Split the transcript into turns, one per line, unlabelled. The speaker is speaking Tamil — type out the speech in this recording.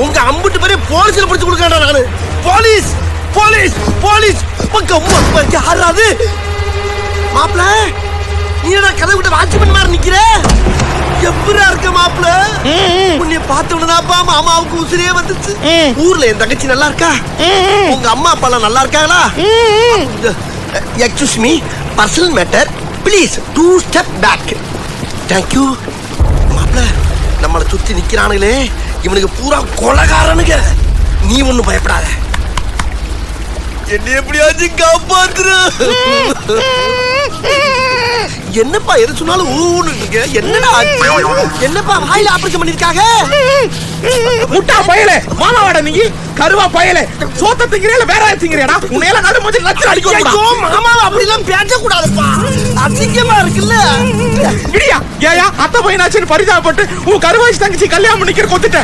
உங்க அம்புட்டு பேரே போலீஸ்ல பிடிச்சு கொடுக்கறேன்டா நானு. போலீஸ் போலீஸ் போலீஸ் யாராவது மாப்பிள நீ என்ன கதை விட்டு வாட்ச்மேன் மாதிரி நிக்கிற? எப்பரா இருக்க மாப்பிள? உன்னை பார்த்தவனதாப்பா மாமாவுக்கு உசிரே வந்துச்சு. ஊர்ல என் தங்கச்சி நல்லா இருக்கா? உங்க அம்மா அப்பா எல்லாம் நல்லா இருக்காங்களா? Excuse me, personal matter, please 2 step back. Thank you. மாப்பிள நம்மளை சுத்தி நிக்கிறானுங்களே இவனுக்கு பூரா கொலைகாரனுங்க. நீ ஒண்ணும் பயப்படாத, என்ன எப்படியாச்சும் காப்பாத்துரு. என்னப்பா எது சொன்னாலும் ஊன்னு இருக்கு. என்னடா என்னப்பா வாயில ஆபரேஷன் பண்ணிருக்காங்க?
முட்டா பயலே, மாமாவாடா நீ கருவா பயலே. சோத்த திங்கறேல வேற திங்கறேடா. உன்னையெல்லாம் நடு மூஞ்சி லட்சம் அடிக்க கூடாது.
ஐயோ மாமா அப்படி எல்லாம் பேச கூடாதுப்பா, அசிங்கமா இருக்குல்ல.
விடியா ஏயா அத்தை பையனாச்சுன்னு பரிதாபப்பட்டு உன் கருவாச்சி தங்கச்சி கல்யாணம் பண்ணிக்கிற கொத்துட்ட.